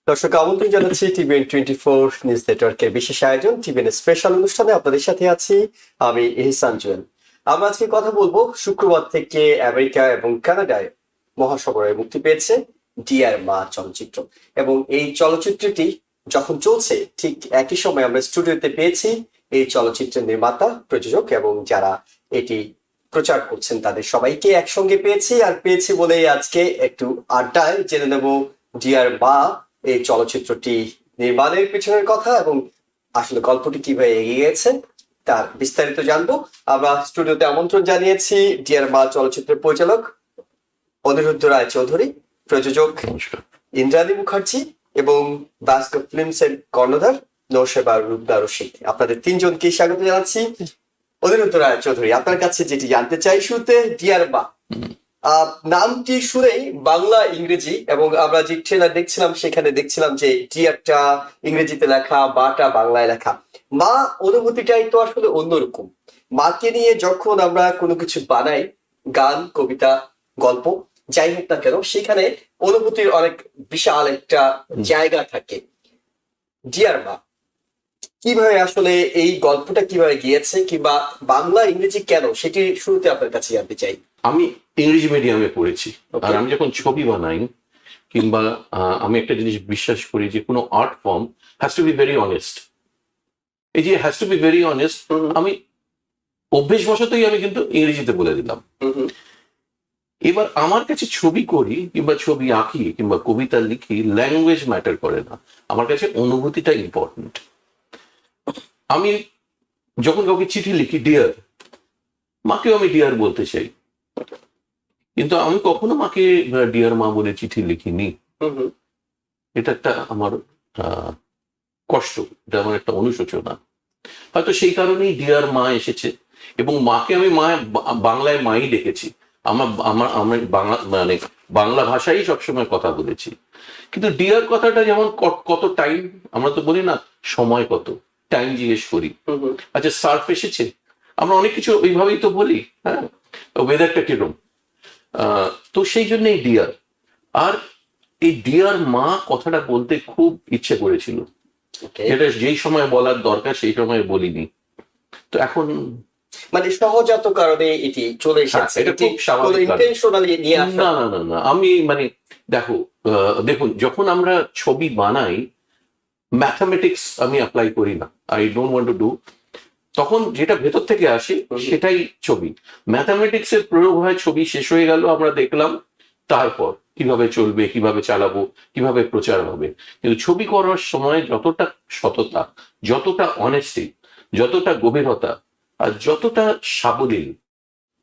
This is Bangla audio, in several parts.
দর্শক আমন্ত্রণ জানাচ্ছি টিভিএন 24 নিউজ নেটওয়ার্কের বিশেষ আয়োজন টিভিএন স্পেশাল অনুষ্ঠানে আপনাদের সাথে আছি আমি ইহসান জুয়েল। আমরা আজকে কথা বলবো শুক্রবার থেকে আমেরিকা এবং কানাডায় মহাসাগরে মুক্তি পেয়েছে ডিয়ার মা চলচ্চিত্র, এবং এই চলচ্চিত্রটি যখন চলছে ঠিক একই সময় আমরা স্টুডিওতে পেয়েছি এই চলচ্চিত্রের নির্মাতা, প্রযোজক এবং যারা এটি প্রচার করছেন তাদের সবাইকে একসঙ্গে পেয়েছি। আর পেয়েছি বলেই আজকে একটু আড্ডায় জেনে নেব ডিয়ার মা এই চলচ্চিত্রটি নির্মাণের পিছনের কথা এবং আসলে গল্পটি কিভাবে এগিয়ে গেছে তার বিস্তারিত জানবো। আমরা স্টুডিওতে আমন্ত্রণ জানিয়েছি ডিয়ার মা চলচ্চিত্রের পরিচালক অনিরুদ্ধ রায় চৌধুরী, প্রযোজক ইন্দ্রাণী মুখার্জি এবং বাস্কো ফিল্মস এর কর্ণধার নৌশেবা রূপদা রশিদ। আপনাদের তিনজনকে স্বাগত জানাচ্ছি। অনিরুদ্ধ রায় চৌধুরী, আপনার কাছে যেটি জানতে চাই শুরুতে, ডিয়ার মা নামটি শুনেই বাংলা ইংরেজি, এবং আমরা যে ট্রেলার দেখছিলাম সেখানে দেখছিলাম যে ডিয়ারটা ইংরেজিতে লেখা, মাটা বাংলায় লেখা। মা অনুভূতিটাই তো আসলে অন্যরকম। মাকে নিয়ে যখন আমরা কোনো কিছু বানাই, গান, কবিতা, গল্প যাই হোক না কেন, সেখানে অনুভূতির অনেক বিশাল একটা জায়গা থাকে। ডিয়ার মা কিভাবে আসলে এই গল্পটা কিভাবে গিয়েছে, কিংবা বাংলা ইংরেজি কেন, সেটি শুরুতে আপনার কাছে জানতে চাই। আমি ইংরেজি মিডিয়ামে পড়েছি, আর আমি যখন ছবি বানাই কিংবা আমি একটা জিনিস বিশ্বাস করি যে কোনো art form has to be very honest. এই যে has to be very honest, আমি অভ্যেসবশতই আমি কিন্তু ইংরেজিতে বলে দিলাম। এবার আমার কাছে ছবি করি কিংবা ছবি আঁকি কিংবা কবিতা লিখি, ল্যাঙ্গুয়েজ ম্যাটার করে না, আমার কাছে অনুভূতিটা ইম্পর্টেন্ট। আমি যখন কাউকে চিঠি লিখি, ডিয়ার, মাকেও আমি ডিয়ার বলতে চাই, কিন্তু আমি কখনো মাকে ডিয়ার মা বলে চিঠি লিখিনি। এটা একটা আমার কষ্ট, এটা আমার একটা অনুশোচনা। হয়তো সেই কারণেই ডিয়ার মা এসেছে, এবং মাকে আমি বাংলায় মাই ডেকেছি। আমার বাংলা মানে বাংলা ভাষাই সবসময় কথা বলেছি। কিন্তু ডিয়ার কথাটা যেমন কত টাইম, আমরা তো বলি না সময় কত, টাইম জিজ্ঞেস করি। আচ্ছা সার্ফ এসেছে, আমরা অনেক কিছু ওইভাবেই তো বলি, হ্যাঁ, ওয়েদারটা কিরকম। তো সেই জন্যই ডিয়ার। আর এই ডিয়ার মা কথাটা বলতে খুব ইচ্ছে করেছিল, এটা যেই সময় বলার দরকার সেই সময় বলিনি। তো এখন মানে সহজাত কারণে এটি চলে এসেছে, এটা খুব স্বাভাবিক। না না না না, আমি মানে দেখুন, যখন আমরা ছবি বানাই, ম্যাথামেটিক্স আমি অ্যাপ্লাই করি না, I don't want to do. তখন যেটা ভেতর থেকে আসে সেটাই ছবি। ম্যাথামেটিক্স এর প্রয়োগ হয়, ছবি শেষ হয়ে গেল, আমরা দেখলাম, তারপর কিভাবে চলবে, কিভাবে চালাবো, কিভাবে প্রচার হবে। কিন্তু ছবি করার সময় যতটা সততা, যতটা অনেস্টি, যতটা গভীরতা আর যতটা সাবলীল,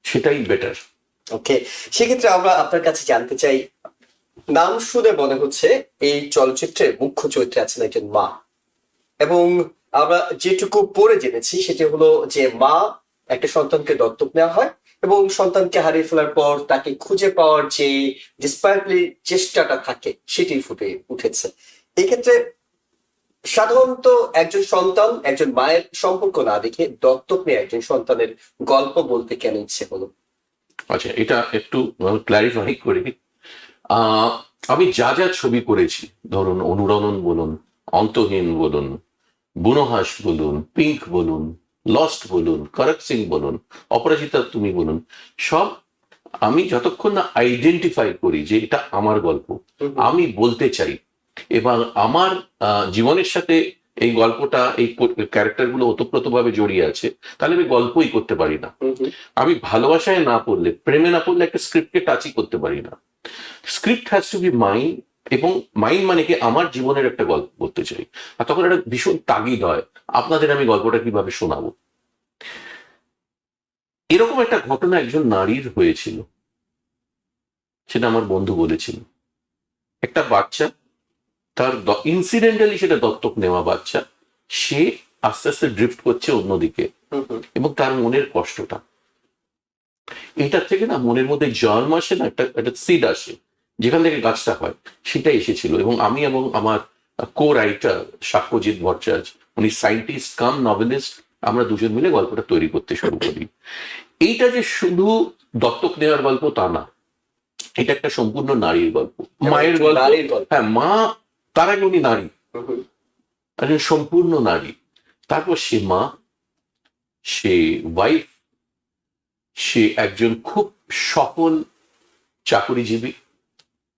সেটাই বেটার। ওকে, সেক্ষেত্রে আমরা আপনার কাছে জানতে চাই, নাম শুনে মনে হচ্ছে এই চলচ্চিত্রে মুখ্য চরিত্রে আছেন একজন মা, এবং আমরা যেটুকু পড়ে জেনেছি সেটি হলো যে মা একটা সন্তানকে দত্তক নেওয়া হয় এবং সন্তানকে হারিয়ে ফেলার পর তাকে খুঁজে পাওয়ার যে ডিসপারেটলি চেষ্টাটা থাকে সেটি ফুটে উঠেছে। এই ক্ষেত্রে সাধারণত একজন সন্তান একজন মায়ের সম্পর্ক না দেখে দত্তক নিয়ে একজন সন্তানের গল্প বলতে কেন ইচ্ছে হলো? আচ্ছা, এটা একটু ক্ল্যারিফাই করি। আমি যা যা ছবি করেছি, ধরুন অনুরণন বলুন, অন্তহীন বলুন, বুনোহাস বলুন, পিঙ্ক বলুন, লস্ট বলুন, করক সিং বলুন, অপরাজিতা তুমি বলুন, সব আমি যতক্ষণ না আইডেন্টিফাই করি যে এটা আমার গল্প, আমি বলতে চাই, এবং আমার জীবনের সাথে এই গল্পটা, এই ক্যারেক্টারগুলো ওতপ্রোতভাবে জড়িয়ে আছে, তাহলে আমি গল্পই করতে পারি না। আমি ভালোবাসায় না পড়লে, প্রেমে না পড়লে একটা স্ক্রিপ্টকে টাচই করতে পারি না। Script has to be mine, এবং মাইন মানে কি আমার জীবনের একটা গল্প করতে চাই। আর তখন একটা ভীষণ তাগিদ হয়, আপনাদের আমি গল্পটা কিভাবে শোনাবো। এরকম একটা ঘটনা একজন নারীর হয়েছিল, সেটা আমার বন্ধু বলেছিল। একটা বাচ্চা, তার ইনসিডেন্টালি সেটা দত্তক নেওয়া বাচ্চা, সে আস্তে আস্তে ড্রিফট করছে অন্যদিকে, এবং তার মনের কষ্টটা, এটার থেকে না মনের মধ্যে জার্ম আসে না, একটা সিড আসে, যেখান থেকে গাছটা হয়, সেটা এসেছিল। এবং আমি এবং আমার কো রাইটার সাক্ষ্যজিৎ ভট্টাচার্য, উনি সায়েন্টিস্ট কাম নভেলিস্ট, আমরা দুজন মিলে গল্পটা তৈরি করতে শুরু করি। এইটা যে শুধু দত্তক নেওয়ার গল্প তা না, এটা একটা সম্পূর্ণ নারীর গল্প, মায়ের গল্প। হ্যাঁ, মা তার আগে উনি নারী, একজন সম্পূর্ণ নারী। তারপর সে মা, সে ওয়াইফ, সে একজন খুব সফল চাকরিজীবী,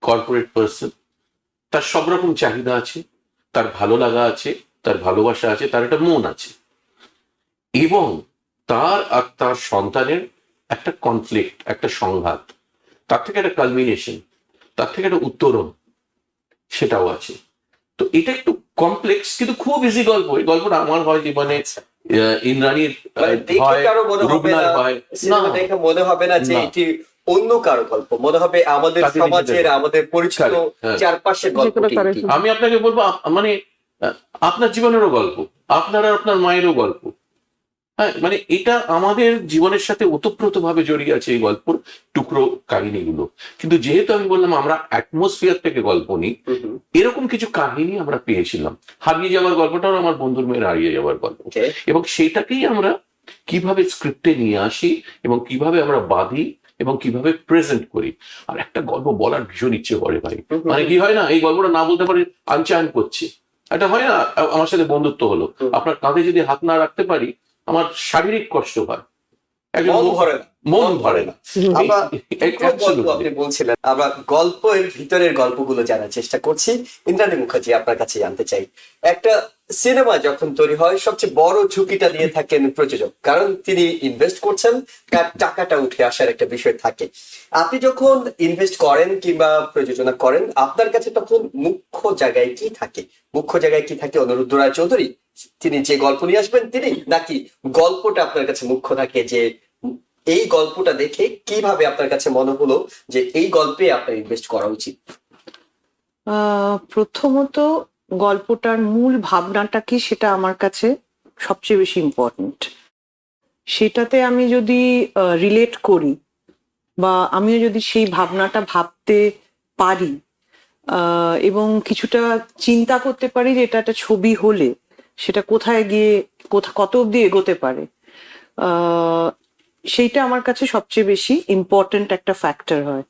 কর্পোরেট পার্সন। তার সব রকম চাহিদা আছে, তার ভালো লাগা আছে, তার ভালোবাসা আছে, তার একটা মন আছে, এবং তার আর তার সন্তানের একটা কনফ্লিক্ট, একটা সংঘাত, তার থেকে একটা কালমিনেশন, তার থেকে একটা উত্তরণ, সেটাও আছে। তো এটা একটু কমপ্লেক্স, কিন্তু খুব ইজি গল্প। এই গল্পটা আমার হয় জীবনে, ইন্দ্রাণীর মানে দেখে হয়, কারো মনে হবে রুবনার না, হয়। না, সিনেমা দেখে মনে হবে না যে না, এটি অন্য কারো গল্প, মনে হবে আমাদের তাদের নিজেদের সমাজের, গল্প। আমাদের পরিচিত Correct, হ্যাঁ। চারপাশের যে কোনো গল্পটি কারো এটি। আমি আপনাকে বলবো, মানে আপনার জীবনেরও গল্প, আপনার আর আপনার মায়েরও গল্প। হ্যাঁ, মানে এটা আমাদের জীবনের সাথে ওতপ্রোতভাবে জড়িয়ে আছে এই গল্প টুকরো কাহিনীগুলো। কিন্তু যেহেতু আমি বললাম আমরা অ্যাটমসফিয়ার থেকে গল্প নিই, এরকম কিছু কাহিনী আমরা পেয়েছিলাম। হারিয়ে যাওয়ার গল্পটাও আমার বন্ধুর মেয়ের হারিয়ে যাওয়ার গল্প, Okay. এবং সেটাকেই আমরা কিভাবে স্ক্রিপ্টে নিয়ে আসি, এবং কিভাবে আমরা বাঁধি, এবং কিভাবে প্রেজেন্ট করি। আর একটা গল্প বলার ভীষণ ইচ্ছে করে ভাই, মানে কি হয় না, এই গল্পটা না বলতে পারি আনচায়ন করছি। এটা হয় না, আমার সাথে বন্ধুত্ব হলো, আপনার কাঁধে যদি হাত না রাখতে পারি আমার শারীরিক কষ্ট হয়, একজন মন ভরে না। মন ভরে না। আমরা এই- গল্প আপনি বলছিলেন, আমরা গল্পের ভিতরের গল্পগুলো জানার চেষ্টা করছি। ইন্দ্রাণী মুখার্জি, আপনার কাছে জানতে চাই, একটা সিনেমা যখন তৈরি হয় সবচেয়ে বড় ঝুঁকিটা নিয়ে থাকেন প্রযোজক, কারণ তিনি ইনভেস্ট করছেন, তার টাকাটা উঠে আসার একটা বিষয় থাকে। আপনি যখন ইনভেস্ট করেন কিংবা প্রযোজনা করেন, আপনার কাছে তখন মুখ্য জায়গায় কি থাকে? মুখ্য জায়গায় কি থাকে? অনিরুদ্ধ রায় চৌধুরী, তিনি যে গল্প নিয়ে আসবেন তিনি, নাকি গল্পটা আপনার কাছে মুখ্য থাকে, যে এই গল্পটা দেখে কিভাবে আপনার কাছে মনে হলো যে এই গল্পে আপনার ইনভেস্ট করা উচিত? প্রথমত গল্পটার মূল ভাবনাটা কি সেটা আমার কাছে সবচেয়ে বেশি ইম্পর্ট্যান্ট। সেটাতে আমি যদি রিলেট করি, বা আমিও যদি সেই ভাবনাটা ভাবতে পারি, এবং কিছুটা চিন্তা করতে পারি যে এটা একটা ছবি হলে সেটা কোথায় গিয়ে কত অব্দি এগোতে পারে, সেইটা আমার কাছে সবচেয়ে বেশি ইম্পর্ট্যান্ট একটা ফ্যাক্টর হয়।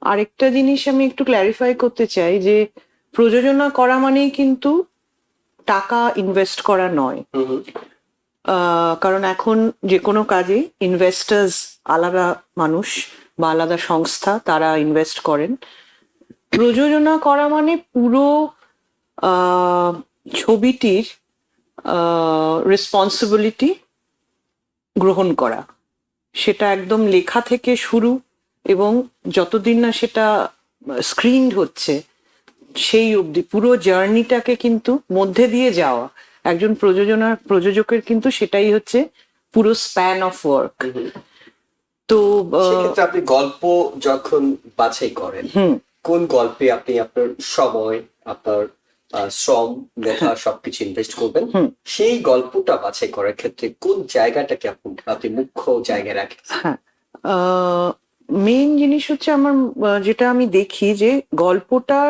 আরেকটা জিনিস আমি একটু ক্ল্যারিফাই করতে চাই, যে প্রযোজনা করা মানেই কিন্তু টাকা ইনভেস্ট করা নয়। কারণ এখন যে কোনো কাজে ইনভেস্টার্স আলাদা মানুষ বা আলাদা সংস্থা, তারা ইনভেস্ট করেন। প্রযোজনা করা মানে পুরো ছবিটির রেসপন্সিবিলিটি গ্রহণ করা, সেটা একদম লেখা থেকে শুরু, এবং যতদিন না সেটা স্ক্রিন হচ্ছে সেই অবধি পুরো জার্নিটাকে কিন্তু মধ্যে দিয়ে যাওয়া একজন প্রযোজকের কিন্তু সেটাই হচ্ছে পুরো স্প্যান অফ ওয়ার্ক। তো সেক্ষেত্রে আপনি গল্প যখন বাছাই করেন, কোন গল্পে আপনি আপনার সময়, আপনার শ্রম, মেধা সবকিছু ইনভেস্ট করবেন, সেই গল্পটা বাছাই করার ক্ষেত্রে কোন জায়গাটাকে আপনি মুখ্য জায়গায় রাখেন? হ্যাঁ, মেইন জিনিস হচ্ছে আমার, যেটা আমি দেখি যে গল্পটা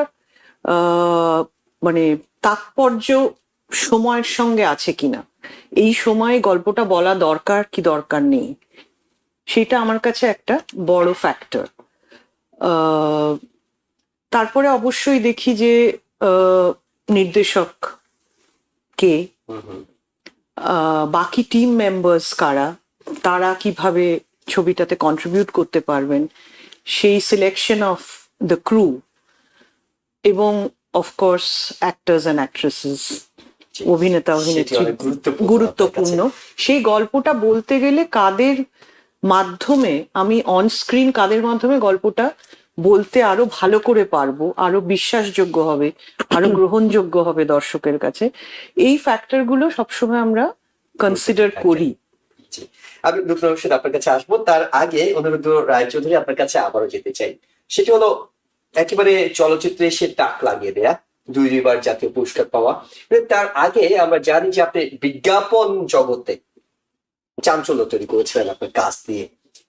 মানে তাৎপর্য সময়ের সঙ্গে আছে কিনা, এই সময়ে গল্পটা বলা দরকার কি দরকার নেই, সেটা আমার কাছে একটা বড় ফ্যাক্টর। তারপরে অবশ্যই দেখি যে নির্দেশক কে, বাকি টিম মেম্বার্স কারা, তারা কিভাবে ছবিটাতে কন্ট্রিবিউট করতে পারবেন, সেই সিলেকশন অফ দ্য ক্রু, এবং অফকোর্স অ্যাক্টার্স অ্যান্ড অ্যাক্ট্রেসেস, অভিনেতা অভিনেত্রী গুরুত্বপূর্ণ। সেই গল্পটা বলতে গেলে কাদের মাধ্যমে আমি অন স্ক্রিন, কাদের মাধ্যমে গল্পটা বলতে আরো ভালো করে পারবো, আরো বিশ্বাসযোগ্য হবে, আরো গ্রহণযোগ্য হবে দর্শকের কাছে, এই ফ্যাক্টর গুলো সবসময় আমরা কনসিডার করি। আমি নতুন অবশ্যই আপনার কাছে আসবো, তার আগে অনিরুদ্ধ রায়চৌধুরী, আপনার কাছে আবারও যেতে চাই। সেটি হলো একেবারে চলচ্চিত্রে সে টাক লাগিয়ে দেয়া, দুইবার জাতীয় পুরস্কার পাওয়া। তার আগে আমরা জানি যে আপনি বিজ্ঞাপন জগতে চাঞ্চল্য তৈরি করেছিলেন আপনার কাজ দিয়ে,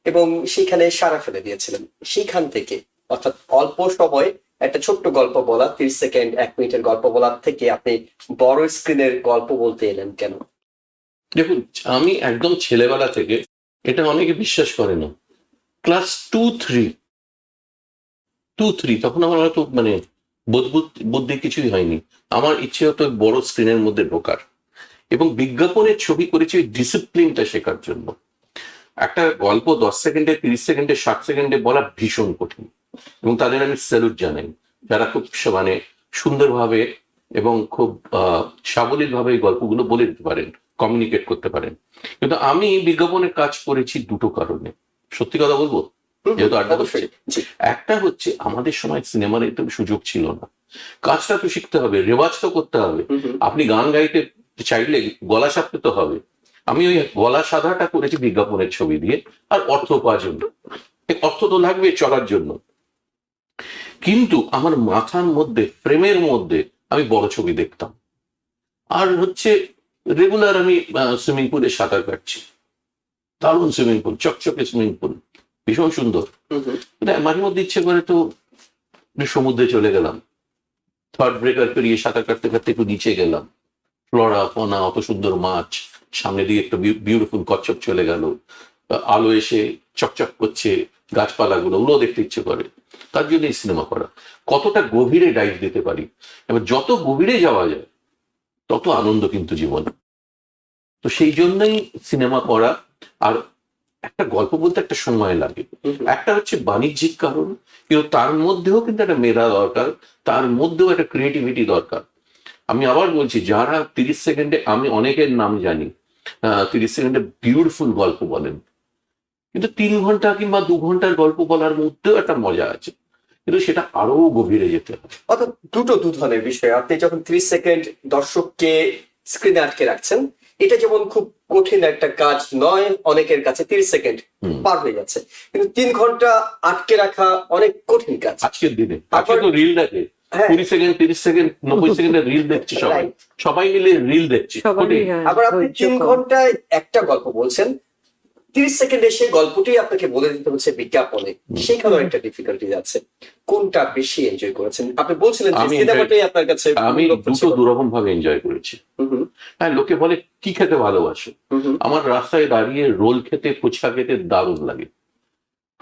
এবং সেখানে সাড়া ফেলে দিয়েছিলেন। সেখান থেকে, অর্থাৎ অল্প সময় একটা ছোট্ট গল্প বলা, 30 সেকেন্ড 1 মিনিটের গল্প বলার থেকে আপনি বড় স্ক্রিনের গল্প বলতে এলেন কেন? দেখুন, আমি একদম ছেলেবেলা থেকে, এটা অনেকে বিশ্বাস করে না, ক্লাস 2-3 তখন আমার হয়তো মানে বুদ্ধি কিছুই হয়নি। আমার ইচ্ছে হতো বড় স্ক্রিনের মধ্যে ঢোকার, এবং বিজ্ঞাপনের ছবি করেছি ওই ডিসিপ্লিনটা শেখার জন্য। একটা গল্প 10 সেকেন্ডে, 30 সেকেন্ডে, 60 সেকেন্ডে বলা ভীষণ কঠিন, এবং তাদের আমি স্যালুট জানাই যারা খুব মানে সুন্দরভাবে এবং খুব সাবলীল ভাবে এই গল্পগুলো বলে দিতে পারেন, কমিউনিকেট করতে পারেন। কিন্তু আমি বিজ্ঞাপনের কাজ করেছি দুটো কারণে, সত্যি কথা বলবো, যেহেতু আড্ডা হচ্ছে। একটা হচ্ছে আমাদের সময় সিনেমার এত সুযোগ ছিল না, কাজটা তো শিখতে হবে, রেওয়াজ তো করতে হবে। আপনি গান গাইতে চাইলে গলা সাধতে তো হবে। আমি ওই গলা সাধাটা করেছি বিজ্ঞাপনের ছবি দিয়ে, আর অর্থ পাওয়ার জন্য। অর্থ তো লাগবে চলার জন্য, কিন্তু আমার মাথার মধ্যে, ফ্রেমের মধ্যে আমি বড় ছবি দেখতাম। আর হচ্ছে রেগুলার আমি সুইমিং পুলে সাঁতার কাটছি, দারুণ সুইমিং পুল, চকচকে সুইমিং পুল, ভীষণ সুন্দর। মাঝে মধ্যে ইচ্ছে করে তো সমুদ্রে চলে গেলাম, থার্ড ব্রেকার পেরিয়ে সাঁতার কাটতে কাটতে একটু নিচে গেলাম, ফ্লোরা ফনা, অত সুন্দর মাছ, সামনে দিয়ে একটা বিউটিফুল কচ্ছপ চলে গেল, আলো এসে চকচক করছে গাছপালাগুলো, ওগুলো দেখতে ইচ্ছে করে। তার জন্য এই সিনেমা করা। কতটা গভীরে ডাইভ দিতে পারি, এবার যত গভীরে যাওয়া যায় তত আনন্দ কিন্তু জীবন। তো সেই জন্যই সিনেমা করা। আর একটা গল্প বলতে একটা সময় লাগে, একটা হচ্ছে বাণিজ্যিক কারণ, কিন্তু তার মধ্যেও কিন্তু একটা মেধা দরকার, তার মধ্যেও একটা ক্রিয়েটিভিটি দরকার। আমি আবার বলছি, যারা 30 সেকেন্ডে, আমি অনেকের নাম জানি 30 সেকেন্ডে বিউটিফুল গল্প বলেন, কিন্তু 3 ঘন্টা কিংবা 2 ঘন্টার গল্প বলার মধ্যেও একটা মজা আছে, কিন্তু সেটা আরো গভীরে যেতে হবে। অর্থাৎ দু ধরনের বিষয়। আপনি যখন 30 সেকেন্ড দর্শককে স্ক্রিনে আটকে রাখছেন, এটা যেমন খুব কঠিন একটা কাজ নয় অনেকের কাছে, 30 সেকেন্ড পার হয়ে যাচ্ছে, কিন্তু 3 ঘন্টা আটকে রাখা অনেক কঠিন কাজ আজকের দিনে। আজকে তো রিল দেখে 20 সেকেন্ড, 30 সেকেন্ড, 90 সেকেন্ডের রিল দেখছি, সবাই মিলে রিল দেখছি। আবার আপনি 3 ঘন্টায় একটা গল্প বলছেন, 30 সেকেন্ডে সেই গল্পটি আপনাকে বলে দিতে হচ্ছে বিজ্ঞাপনে, সেখানেও একটা ডিফিকাল্টি আছে। কোনটা বেশি এনজয় করেছেন? আপনি বলছিলেন সিনেমাটাই আপনার কাছে। আমি দুটো দুরকম ভাবে এনজয় করেছি। হ্যাঁ, লোকে বলে কি খেতে ভালোবাসে, আমার রাস্তায় দাঁড়িয়ে রোল খেতে, ফুচকা খেতে দারুণ লাগে।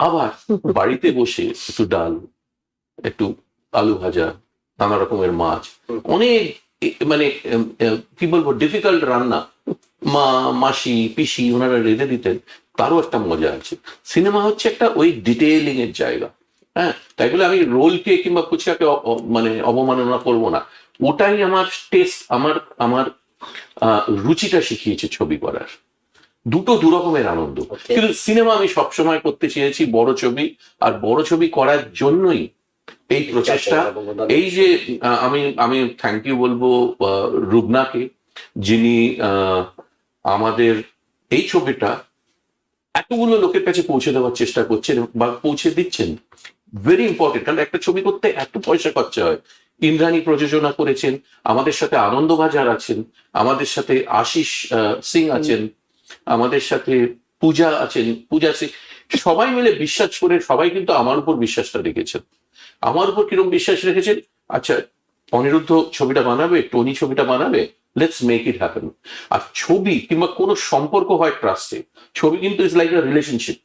আবার বাড়িতে বসে একটু ডাল, একটু আলু ভাজা, নানা রকমের মাছ, অনেক মানে কি বলবো, ডিফিকাল্ট রান্না মা, মাসি, পিসি ওনারা রেঁধে দিতেন, তারও একটা মজা আছে। সিনেমা হচ্ছে একটা ওই ডিটেইলিং এর জায়গা। হ্যাঁ, তাই বলে আমি রোলকে কিংবা ফুচকাকে মানে অবমাননা করবো না, ওটাই আমার টেস্ট, আমার রুচিটা শিখিয়েছে ছবি করার। দুটো দু রকমের আনন্দ। কিন্তু সিনেমা আমি সবসময় করতে চেয়েছি বড় ছবি, আর বড় ছবি করার জন্যই এই প্রচেষ্টা। এই যে আমি থ্যাংক ইউ বলবো রুবনাকে, যিনি আমাদের এই ছবিটা এতগুলো লোকের কাছে পৌঁছে দেওয়ার চেষ্টা করছেন বা পৌঁছে দিচ্ছেন। ভেরি ইম্পর্টেন্ট, কারণ একটা ছবি করতে এত পয়সা খরচা হয়। ইন্দ্রাণী প্রযোজনা করেছেন, আমাদের সাথে আনন্দবাজার আছেন, আমাদের সাথে আশিস সিং আছেন, আমাদের সাথে পূজা আছেন, পূজা সিং, সবাই মিলে বিশ্বাস করে, সবাই কিন্তু আমার উপর বিশ্বাসটা রেখেছেন। আমার উপর কিরকম বিশ্বাস রেখেছেন, আচ্ছা অনিরুদ্ধ ছবিটা বানাবে, টনি ছবিটা বানাবে, লেটস মেক ইট হ্যাপেন। আর ছবি কিংবা কোনো সম্পর্ক হয় ট্রাস্টে, ছবি কিন্তু ইজ লাইক আ রিলেশনশিপ।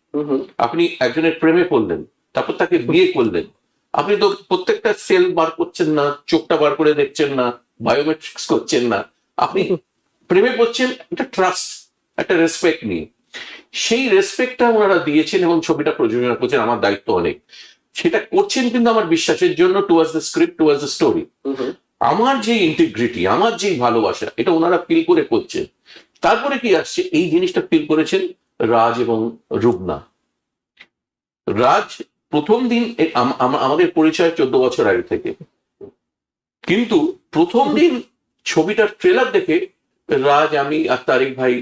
আপনি একজনের প্রেমে পড়লেন, তারপর তাকে বিয়ে করলেন, আপনি তো প্রত্যেকটা সেল বার করছেন না, চোখটা বার করে দেখছেন না, বায়োমেট্রিক্স করছেন না, আপনি প্রেমে পড়ছেন একটা ট্রাস্ট, একটা রেসপেক্ট নিয়ে। সেই রেসপেক্টটা ওনারা দিয়েছেন এবং ছবিটা প্রযোজনা করছেন, আমার দায়িত্ব অনেক। সেটা করছেন কিন্তু আমার বিশ্বাসের জন্য, towards the script, towards the story. আমার যে ইন্টিগ্রিটি, আমার যে ভালোবাসা, এটা ওনারা ফিল করে করছেন। তারপরে কি আসছে, এই জিনিসটা ফিল করেছেন রাজ এবং রুবনা। রাজ প্রথম দিন, আমাদের পরিচয় 14 বছর আগে থেকে, কিন্তু প্রথম দিন ছবিটার ট্রেলার দেখে রাজ, আমি আর তারিক ভাই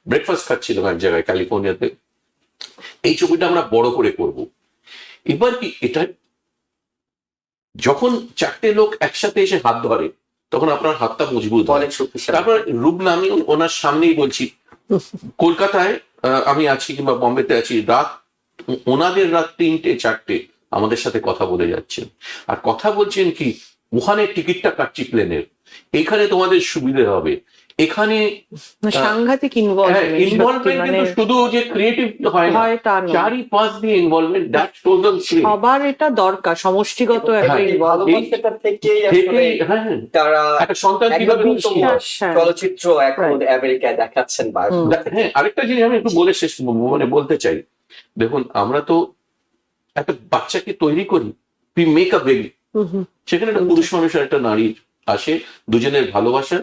ব্রেকফাস্ট খাচ্ছিলাম এক জায়গায় ক্যালিফোর্নিয়াতে, এই ছবিটা আমরা বড় করে করব। এবার কি, এটা যখন 4টে লোক একসাথে এসে হাত ধরে, তখন আপনার হাতটা মজবুত হয়। তারপর রুবনা, আমি ওনার সামনেই বলছি, কলকাতায় আমি আছি কিংবা বম্বেতে আছি, রাত ওনাদের রাত 3টে 4টে আমাদের সাথে কথা বলে যাচ্ছেন। আর কথা বলছেন কি, ওখানে টিকিটটা কাটছি প্লেনের, এখানে তোমাদের সুবিধে হবে। এখানে সাংঘাতিক ইনভলভমেন্ট ইনভলভমেন্ট কিন্তু শুধু যে ক্রিয়েটিভ হয় না, হয় তা নয়। চারি পাঁচ দিয়ে ইনভলভমেন্ট, দ্যাট শোজ দ্য সবার এটা দরকার, সমষ্টিগত একটা হ্যাঁ, এই involvement। ভালোবাসাটা থেকেই আসলে হ্যাঁ, তারা একটা সন্তান একটা কিভাবে উত্তম বিশ্বাস, হ্যাঁ। চলচ্চিত্র এখন আমেরিকায় দেখাচ্ছেন বায়োস্কোপ থেকে। হ্যাঁ, আরেকটা জিনিস আমি একটু বলে শেষ মানে বলতে চাই, দেখুন আমরা তো একটা বাচ্চাকে তৈরি করি, উই মেক আ বেবি, সেখানে একটা পুরুষ মানুষ আর একটা নারী আসে, দুজনের ভালোবাসা,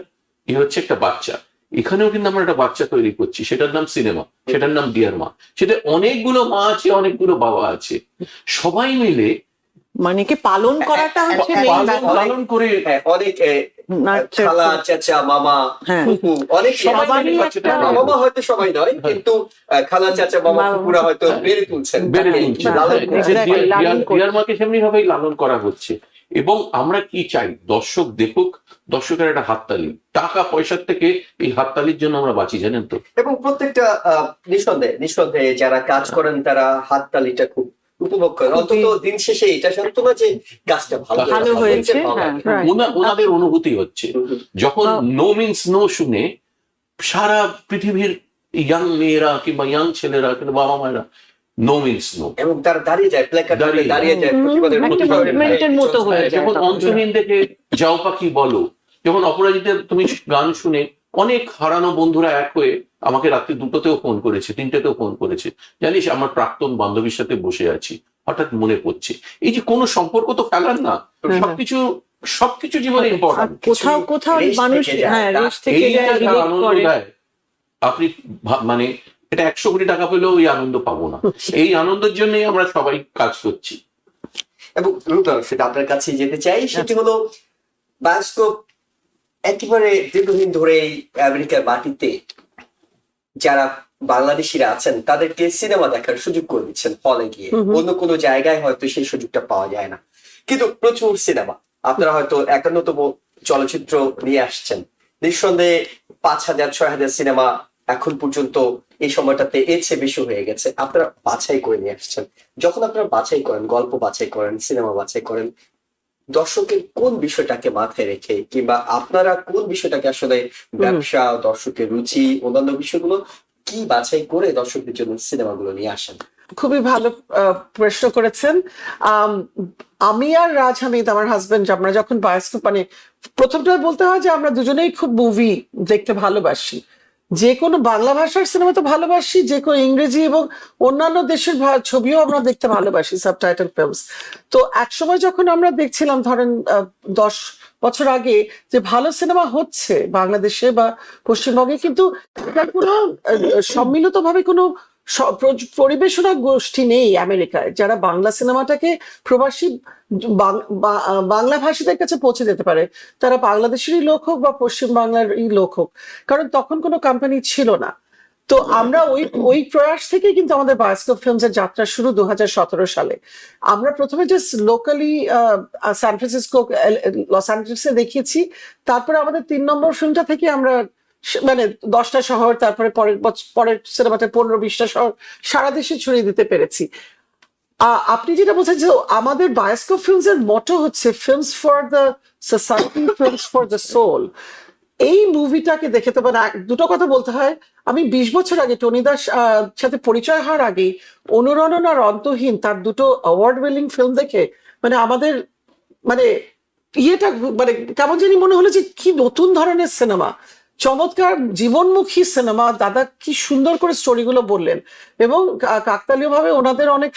এ হচ্ছে একটা বাচ্চা। এখানেও কিন্তু আমরা একটা বাচ্চা তৈরি করছি, সেটার নাম সিনেমা, সেটার নাম ডিয়ার মা। সেটা অনেকগুলো মা আছে, অনেকগুলো বাবা আছে, সবাই মিলে মানে কি পালন করাটা হচ্ছে main ব্যাপার। পালন করে হ্যাঁ, অনেক Nurture খালা করে। চাচা মামা হ্যাঁ। ফুফু অনেক সবাই সবারই মিলে একটা- বাচ্চাটা মামা হয়তো সবাই নয়, কিন্তু খালা চাচা মামা মা- ফুফুরা হয়তো বেড়ে তুলছেন, বেড়ে তাকে তুলছে। লালন হ্যাঁ, করছেন। exactly, লালন করছে। ডিয়ার মাকে সেমনি ভাবেই লালন করা হচ্ছে। এবং আমরা কি চাই, দর্শক দেখুক, দর্শকের একটা হাততালি, টাকা পয়সার থেকে এই হাততালির জন্য আমরা বাঁচি, জানেন তো। এবং প্রত্যেকটা নিঃসন্দেহে যারা কাজ করেন তারা হাততালিটা খুব উপভোগ করেন। অন্তত দিন শেষে এটা সত্য না যে কাজটা ভালো ভালো হয়েছে, ভালো হ্যাঁ, লাগে। right. ওনাদের অনুভূতি হচ্ছে যখন আহ, নো মিন্স নো শুনে সারা পৃথিবীর ইয়াং মেয়েরা কিংবা ইয়াং ছেলেরা কিংবা বাবা মায়েরা নো মিন্স নো, এবং তারা দাঁড়িয়ে যায়, প্ল্যাকার্ড দাঁড়িয়ে দাঁড়িয়ে যায়, প্রতিবাদের একটা প্রতিবাদের movement-এর মতো হয়ে যায় যেমন তখন। অন্তহীন দেখে যাও পাখি বলো, যখন অপরাজিতের তুমি গান শুনে অনেক হারানো বন্ধুরা এক হয়ে আমাকে রাত্রি 2টোতেও ফোন করেছে, 3টেতেও ফোন করেছে, জানিস আমার প্রাক্তন বান্ধবীর সাথে বসে আছি, হঠাৎ মনে পড়ছে। এই যে কোনো সম্পর্ক তো ফেলার না, সবকিছু জীবনে আর ইম্পর্টেন্ট। কোথাও কোথাও রেশ মানুষ থেকে যায়, হ্যাঁ তা- রেশ থেকে যায়, এইটা যা relate আনন্দ করে। দেয়, আপনি মানে এটা 100 কোটি টাকা পেলেও ওই আনন্দ পাবো না। এই আনন্দের জন্যই আমরা সবাই কাজ করছি। এবং রূপা, সেটা আপনার কাছে যেতে চাই, সেটি হলো বায়োস্কোপ একেবারে দীর্ঘদিন ধরে আমেরিকার মাটিতে যারা বাংলাদেশিরা আছেন তাদেরকে সিনেমা দেখার সুযোগ করে দিচ্ছেন হলে গিয়ে। অন্য কোনো জায়গায় হয়তো সেই সুযোগটা পাওয়া যায় না, কিন্তু প্রচুর সিনেমা আপনারা হয়তো 51তম চলচ্চিত্র নিয়ে আসছেন। নিঃসন্দেহে 5,000-6,000 সিনেমা এখন পর্যন্ত এই সময়টাতে এর চেয়ে বেশি হয়ে গেছে, আপনারা বাছাই করে নিয়ে আসছেন। যখন আপনারা বাছাই করেন, গল্প বাছাই করেন, সিনেমা বাছাই করেন, দর্শকের কোন বিষয়টাকে মাথায় রেখে কিংবা আপনারা কোন বিষয়টাকে আসলে ব্যবসা, দর্শকের রুচি, অন্যান্য বিষয়গুলো কি বাছাই করে দর্শকদের জন্য সিনেমাগুলো নিয়ে আসেন? খুবই ভালো প্রশ্ন করেছেন। আম, আমি আর রাজ হামিদ, আমার হাজবেন্ড, আমরা যখন বায়োস্কোপ মানে প্রথমটা বলতে হয় যে আমরা দুজনেই খুব মুভি দেখতে ভালোবাসি। যে কোনো বাংলা ভাষার সিনেমা তো ভালোবাসি, যে কোনো ইংরেজি এবং অন্যান্য দেশের ছবিও আমরা দেখতে ভালোবাসি, সাবটাইটেল ফিল্মস। তো একসময় যখন আমরা দেখছিলাম, ধরেন 10 বছর আগে, যে ভালো সিনেমা হচ্ছে বাংলাদেশে বা পশ্চিমবঙ্গে, কিন্তু এটা কোনো সম্মিলিত ভাবে কোনো পরিবেশনা গোষ্ঠী নেই আমেরিকায় যারা বাংলা সিনেমাটাকে প্রবাসী বাংলা ভাষীদের কাছে পৌঁছে দিতে পারে। তারা বাংলাদেশেরই লোক হোক বা পশ্চিম বাংলারই লোক হোক, কারণ তখন কোনো কোম্পানি ছিল না। তো আমরা ওই প্রয়াস থেকে কিন্তু আমাদের বায়োস্কোপ ফিল্মস এর যাত্রা শুরু 2017 সালে। আমরা প্রথমে just locally San Francisco, Los অ্যাঞ্জেলেসে দেখিয়েছি। তারপরে আমাদের 3 নম্বর ফিল্মটা থেকে আমরা মানে 10টা শহর, তারপরে পরের সিনেমাতে 15-20টা শহর সারা দেশে ছড়িয়ে দিতে পেরেছি। আপনি যেটা বলছেন যে আমাদের বায়োস্কোপ ফিল্মস এর মটো হচ্ছে films for the society, films for the soul. এই মুভিটাকে দেখে তো মানে দুটো কথা বলতে হয়। আমি 20 বছর আগে টনি দাস সাথে পরিচয় হওয়ার আগে অনুরণন আর অন্তহীন, তার দুটো অ্যাওয়ার্ড উইনিং ফিল্ম দেখে মানে আমাদের মানে ইয়েটা মানে কেমন জানি মনে হলো যে কি নতুন ধরনের সিনেমা, চমৎকার জীবনমুখী সিনেমা। দাদা কি সুন্দর করে স্টোরিগুলো বললেন। এবং কাকতালীয় ভাবে ওনাদের অনেক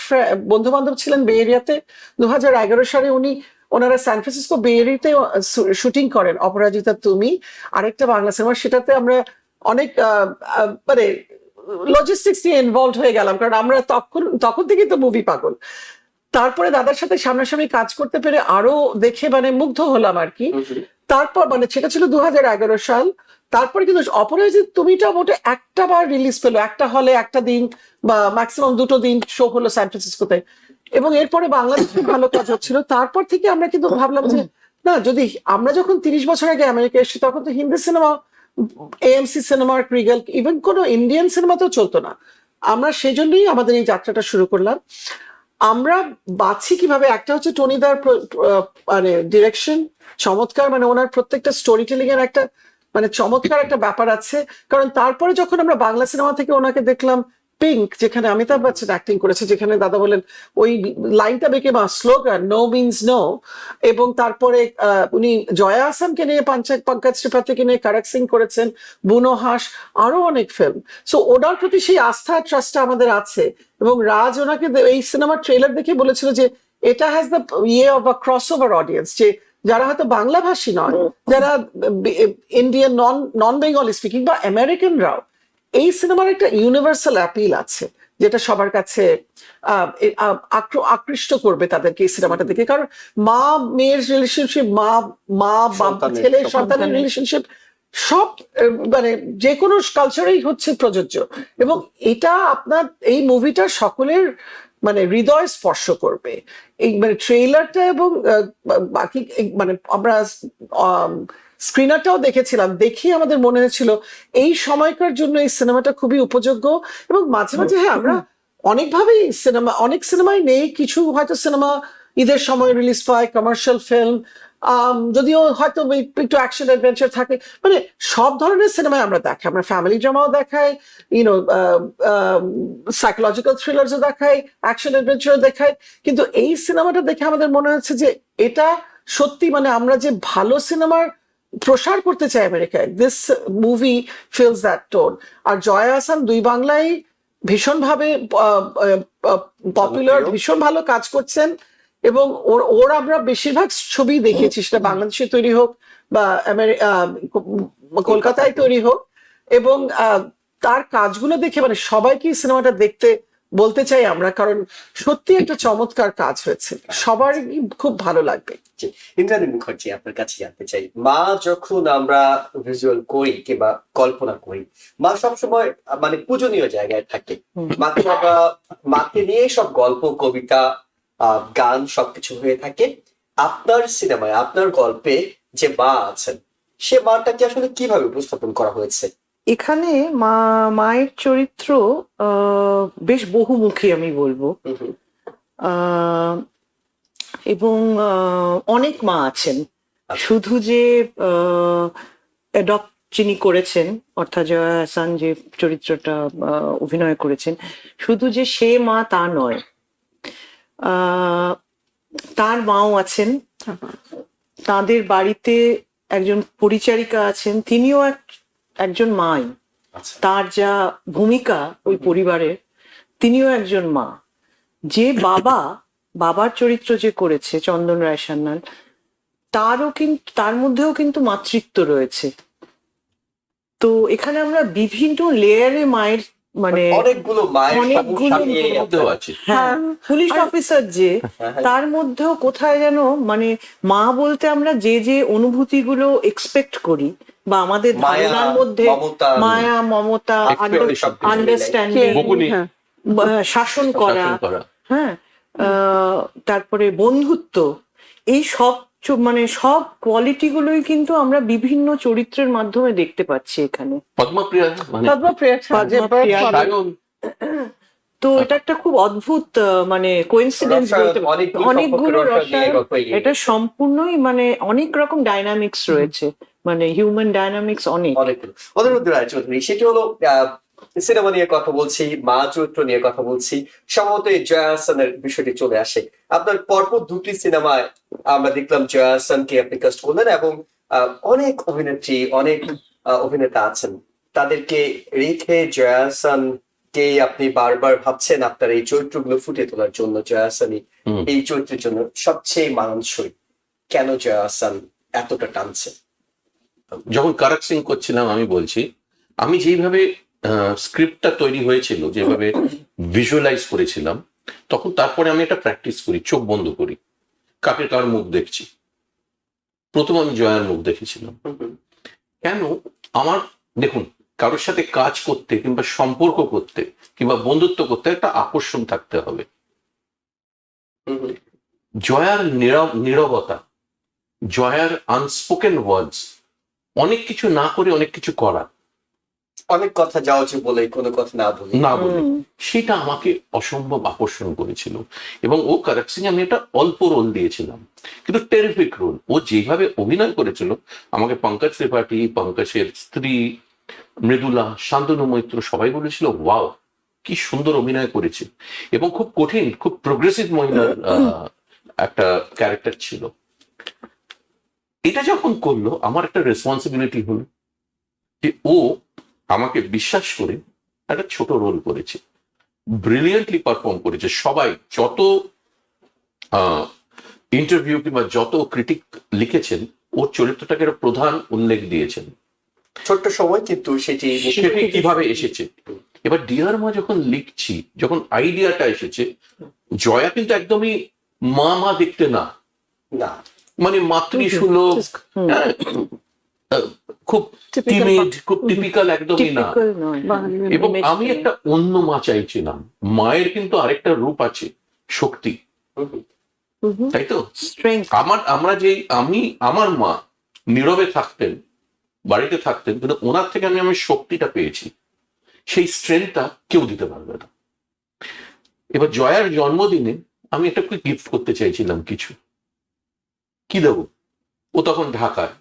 বন্ধু বান্ধব ছিলেন বে এরিয়াতে। 2011 সালে ওনারা সান ফ্রান্সিসকো বে এরিয়াতে শুটিং করেন অপরাজিতা তুমি, আরেকটা বাংলা সিনেমা। সেটাতে আমরা অনেক মানে লজিস্টিক্স নিয়ে ইনভলভ হয়ে গেলাম, কারণ আমরা তখন থেকেই তো মুভি পাগল। তারপরে দাদার সাথে সামনাসামনি কাজ করতে পেরে আরো দেখে মানে মুগ্ধ হলাম আর কি। তারপর মানে সেটা ছিল 2011 সাল। তারপরে কিন্তু অপরাজিত তুমিটা মোটে একটা বার রিলিজ পেলো, একটা হলে একটা দিন বা ম্যাক্সিমাম 2টো দিন শো হলো সান ফ্রান্সিসকোতে। এবং এরপরে বাংলাদেশে ভালো কাজ হচ্ছিল। তারপর থেকে আমরা কিন্তু ভাবলাম যে না, যদি আমরা যখন 30 বছর আগে আমেরিকা এসেছি তখন তো Hindi cinema, AMC cinema, regal, even কোনো ইন্ডিয়ান সিনেমা তো চলতো না। আমরা সেই জন্যই আমাদের এই যাত্রাটা শুরু করলাম। আমরা বাছি কিভাবে, একটা হচ্ছে টনিদার মানে ডিরেকশন চমৎকার, মানে ওনার প্রত্যেকটা স্টোরি টেলিং এর একটা মানে চমৎকার একটা ব্যাপার আছে। কারণ তারপরে যখন আমরা বাংলা সিনেমা থেকে ওনাকে দেখলাম পিঙ্ক, যেখানে অমিতাভ বচ্চন অ্যাক্টিং করেছে, যেখানে দাদা বলেন ওই লাইনটা বেঁকে বা স্লোগান নো মিনস নো, এবং তারপরে উনি জয়া আহসানকে নিয়ে পঙ্কজ ত্রিপাঠীকে নিয়ে কারাক সিং করেছেন, বুনো হাস, আরো অনেক ফিল্ম। সো ওনার প্রতি সেই আস্থা ট্রাস্টটা আমাদের আছে। এবং রাজ ওনাকে এই সিনেমার ট্রেলার দেখে বলেছিল যে এটা has the of a cross over audience, যে যারা হয়তো বাংলা ভাষী নয়, যারা ইন্ডিয়ান নন বেঙ্গলি স্পিকিং বা আমেরিকানরাও, এই সিনেমার একটা ইউনিভার্সাল অ্যাপিল আছে যেটা সবার কাছে আকৃষ্ট করবে তাদেরকে এই সিনেমাটা দেখে। কারণ মা মেয়ের রিলেশনশিপ, মা মা ছেলে সন্তানের রিলেশনশিপ, সব মানে যে কোনো কালচারেই হচ্ছে প্রযোজ্য। এবং এটা আপনার এই মুভিটা সকলের মানে হৃদয় স্পর্শ করবে। এই মানে ট্রেইলারটা এবং বাকি মানে আমরা স্ক্রিনারটাও দেখেছিলাম, দেখে আমাদের মনে হয়েছিল এই সময়কার জন্য এই সিনেমাটা খুবই উপযোগ্য। এবং মাঝে মাঝে হ্যাঁ আমরা অনেকভাবেই অনেক সিনেমাই নেই, কিছু হয়তো সিনেমা ঈদের সময় রিলিজ পায়, কমার্শিয়াল ফিল্ম, যদিও হয়তো একটু অ্যাকশন অ্যাডভেঞ্চার থাকে, মানে সব ধরনের সিনেমায় আমরা দেখাই, আমরা ফ্যামিলি ড্রামাও দেখাই, ইউনো সাইকোলজিক্যাল থ্রিলারসও দেখাই, অ্যাকশন অ্যাডভেঞ্চারও দেখাই। কিন্তু এই সিনেমাটা দেখে আমাদের মনে হচ্ছে যে এটা সত্যি মানে আমরা যে ভালো সিনেমার প্রসার করতে চাই আমেরিকায়, this movie feels that tone. আর জয়া আহসান দুই বাংলায় ভীষণভাবে পপুলার, ভীষণ ভালো কাজ করছেন। এবং ওর আমরা বেশিরভাগ ছবি দেখেছি, সেটা বাংলাদেশে তৈরি হোক বা কলকাতায় তৈরি হোক, এবং তার কাজগুলো দেখে মানে সবাইকে সিনেমাটা দেখতে বলতে চাই আমরা, কারণ সত্যি একটা চমৎকার কাজ হয়েছে, সবারই খুব ভালো লাগবে। ইন্দ্রাণী মুখার্জি, আপনার কাছে জানতে চাই, মা যখন আমরা ভিজুয়াল করি কিংবা কল্পনা করি, মা সবসময় মানে পূজনীয় জায়গায় থাকে। মাকে আমরা মাকে নিয়ে সব গল্প, কবিতা, গান সবকিছু হয়ে থাকে। আপনার সিনেমায়, আপনার গল্পে যে মা আছেন, সে মাটাকে আসলে কিভাবে উপস্থাপন করা হয়েছে? এখানে মায়ের চরিত্র বেশ বহুমুখী আমি বলবো। এবং অনেক মা আছেন, শুধু যে অ্যাডপ্ট যিনি করেছেন অর্থাৎ জয়া আহসান যে চরিত্রটা অভিনয় করেছেন, শুধু যে সে মা তা নয়, তার মাও আছেন, তাদের বাড়িতে একজন পরিচারিকা আছেন, তিনিও একজন মাই। তার যা ভূমিকা ওই পরিবারের, তিনিও একজন মা। যে বাবার চরিত্র যে করেছে চন্দন রায় সান্যাল, তার মধ্যেও কিন্তু মাতৃত্ব রয়েছে। তো এখানে আমরা বিভিন্ন লেয়ারে মায়ের মানে অনেকগুলো আছে। হ্যাঁ, পুলিশ অফিসার যে, তার মধ্যেও কোথায় যেন মানে মা বলতে আমরা যে যে অনুভূতিগুলো এক্সপেক্ট করি বা আমাদের ধারণার মধ্যে, মায়া, মমতা, আন্ডারস্ট্যান্ডিং, শাসন করা, হ্যাঁ, তারপরে বন্ধুত্ব, এই সব মানে সব কোয়ালিটি গুলোই কিন্তু আমরা বিভিন্ন চরিত্রের মাধ্যমে দেখতে পাচ্ছি এখানে। পদ্মপ্রিয়া তো এটা একটা খুব অদ্ভুত মানে কোইন্সিডেন্স বলতে, অনেকগুলো রসায়ন, এটা সম্পূর্ণই মানে অনেক রকম ডাইনামিক্স রয়েছে, মানে হিউম্যান ডাইনামিক্স অনেক। অনিরুদ্ধ রায়চৌধুরী, সেটি হলো সিনেমা নিয়ে কথা বলছি, মা চরিত্র নিয়ে কথা বলছি, সম্ভবত এই জয়া আহসানের বিষয়টি চলে আসে। আপনার পরপর দুটি সিনেমায় আমরা দেখলাম জয়া আহসানকে আপনি কাস্ট করলেন, এবং অনেক অভিনেত্রী, অনেক অভিনেতা আছেন, তাদেরকে রেখে জয়া আহসান কে আপনি বারবার ভাবছেন আপনার এই চরিত্রগুলো ফুটিয়ে তোলার জন্য, জয়া আহসানই এই চরিত্রের জন্য সবচেয়ে মানানসই। কেন জয়া আহসান এতটা টানছে? যখন কারাক সিং করছিলাম আমি বলছি, আমি যেইভাবে স্ক্রিপ্টটা তৈরি হয়েছিল, যেভাবে ভিজুয়ালাইজ করেছিলাম, তখন তারপরে আমি একটা প্র্যাকটিস করি, চোখ বন্ধ করি, কার মুখ দেখছি। প্রথম আমি জয়ার মুখ দেখেছিলাম। কেন? আমার দেখুন, কারোর সাথে কাজ করতে কিংবা সম্পর্ক করতে কিংবা বন্ধুত্ব করতে একটা আকর্ষণ থাকতে হবে। জয়ার নীরবতা, জয়ার আনস্পোকেন ওয়ার্ডস, অনেক কিছু না করে অনেক কিছু করা, অনেক কথা যা হচ্ছে বলে কোনো কথা না বলে। না বলে সেটা আমাকে অসম্ভব আকর্ষণ করেছিল। এবং ও করক সিং আমি একটা অল্প রোল দিয়েছিলাম, কিন্তু টেরিফিক রোল। ও যেভাবে অভিনয় করেছিল, আমাকে পঙ্কজ ত্রিপাঠী, পঙ্কজের স্ত্রী মৃদুলা, শান্তনু মৈত্র সবাই বলেছিল ওয়াও কি সুন্দর অভিনয় করেছে। এবং খুব কঠিন, খুব প্রোগ্রেসিভ মহিলার একটা ক্যারেক্টার ছিল। এটা যখন করলো আমার একটা রেসপন্সিবিলিটি হলো যে ও আমাকে বিশ্বাস করে একটা ছোট রোল করেছে, ব্রিলিয়েন্টলি পারফর্ম করেছে। সবাই যত ইন্টারভিউ কিংবা যত ক্রিটিক লিখেছেন ওর চরিত্রটাকে একটা প্রধান উল্লেখ দিয়েছেন। ছোট্ট সময় কিন্তু সেটি সেটি কিভাবে এসেছে। এবার ডিয়ার মা যখন লিখছি, যখন আইডিয়াটা এসেছে, জয়া কিন্তু একদমই মা মা দেখতে না, না মানে মাতৃসুলভ, হ্যাঁ, খুব টিমিড, খুব টিপিক্যাল একদমই না। Typical নয়। এবং আমি একটা অন্য মা চাইছিলাম। মায়ের কিন্তু আরেকটা রূপ আছে, শক্তি, তাই তো? Strength. আমার মা নীরবে থাকতেন, বাড়িতে থাকতেন, কিন্তু ওনার থেকে আমি আমার শক্তিটা পেয়েছি। সেই স্ট্রেংথটা কেউ দিতে পারবে না। এবার জয়ার জন্মদিনে আমি একটা গিফট করতে চাইছিলাম কিছু, কি দেবো? ও তখন ঢাকায়,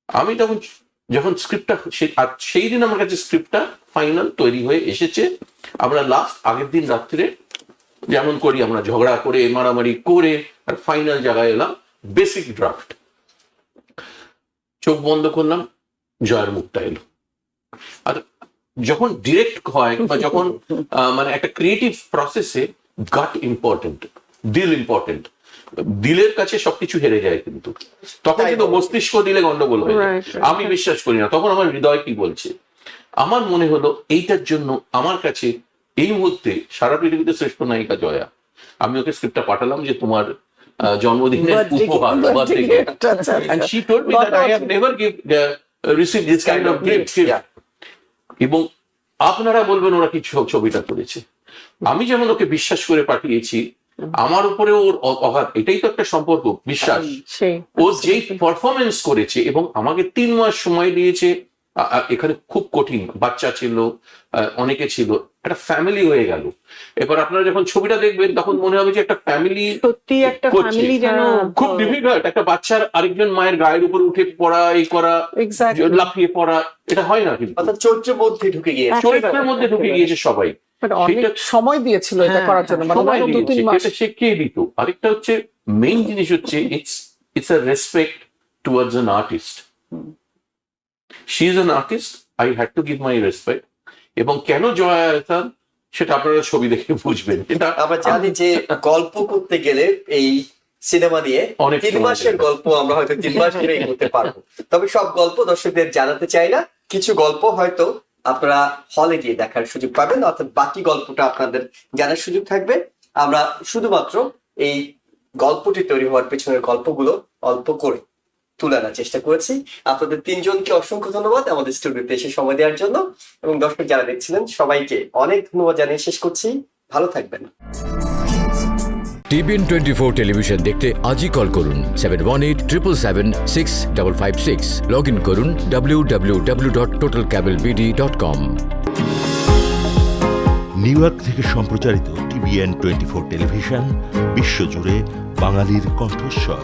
আমি তখন যখন স্ক্রিপ্টটা সেই দিন আমার কাছে স্ক্রিপ্টটা ফাইনাল তৈরি হয়ে এসেছে। আমরা লাস্ট আগের দিন রাত্রে যেমন করি, আমরা ঝগড়া করে মারামারি করে আর ফাইনাল জায়গায় এলাম, বেসিক ড্রাফট। চোখ বন্ধ করলাম, জয়ের মুখটা এলো। আর যখন ডিরেক্ট হয় বা যখন মানে একটা ক্রিয়েটিভ প্রসেসে গাট ইম্পর্টেন্ট, দিল ইম্পর্টেন্ট। দিলের কাছে সবকিছু হেরে যায়, কিন্তু তখন কিন্তু মস্তিষ্ক দিলে গন্ডগোল হয়ে যায়। আমি বিশ্বাস করি না, তখন আমার হৃদয় কি বলছে। আমার মনে হলো এইটার জন্য আমার কাছে এই মুহূর্তে সারা পৃথিবীতে শ্রেষ্ঠ নায়িকা জয়া। আমি ওকে স্ক্রিপ্টটা পাঠালাম যে তোমার জন্মদিনের উপহার, birthday gift. And she told me that I have never received this kind of gift. এবং আপনারা বলবেন ওরা কি ছবিটা করেছে। আমি যেমন ওকে বিশ্বাস করে পাঠিয়েছি, আমার উপরে ওর অগাধ, এটাই তো একটা সম্পর্ক, বিশ্বাস। ও যেই পারফরমেন্স করেছে এবং আমাকে 3 মাস সময় দিয়েছে। এখানে খুব কঠিন, বাচ্চা ছিল, অনেকে ছিল, একটা ফ্যামিলি হয়ে গেল। এবার আপনারা যখন ছবিটা দেখবেন তখন মনে হবে যে একটা ফ্যামিলি, সত্যি একটা ফ্যামিলি যেন খুব ডিফিকাল্ট। একটা বাচ্চার আরেকজন মায়ের গায়ের উপর উঠে পড়া, এই করা, লাফিয়ে পড়া, এটা হয় না। কিন্তু অর্থাৎ চরিত্রের মধ্যে ঢুকে গিয়েছে, চরিত্রের মধ্যে ঢুকে গিয়েছে সবাই। অনেক সময় দিয়েছিল এটা করার জন্য, সময় দিয়েছে, এটা সে কে দিত। আরেকটা হচ্ছে মেইন জিনিস হচ্ছে it's a respect towards an artist. She is an artist, I had to give my respect. এবং কেন জয়া সেটা আপনারা ছবি দেখে বুঝবেন। এটা আমরা জানি যে গল্প করতে গেলে এই সিনেমা নিয়ে অনেক 3 মাসের গল্প আমরা হয়তো 3 মাস ধরেই করতে পারবো। তবে সব গল্প দর্শকদের জানাতে চাই না, কিছু গল্প হয়তো আপনারা হলে গিয়ে দেখার সুযোগ পাবেন, অর্থাৎ বাকি গল্পটা আপনাদের জানার সুযোগ থাকবে। আমরা শুধুমাত্র এই গল্পটি তৈরি হওয়ার পেছনের গল্পগুলো অল্প করে তুলে আনার চেষ্টা করেছি। আপনাদের 3 জনকে অসংখ্য ধন্যবাদ আমাদের স্টুডিওতে এসে সময় দেওয়ার জন্য, এবং দর্শক যারা দেখছিলেন সবাইকে অনেক ধন্যবাদ জানিয়ে শেষ করছি। ভালো থাকবেন। TBN 24 টেলিভিশন দেখতে আজই কল করুন 7187776556। লগ ইন করুন www.totalcablebd.com। নিউ ইয়র্ক থেকে সম্প্রচারিত TBN 24 টেলিভিশন বিশ্বজুড়ে বাঙালির কণ্ঠস্বর।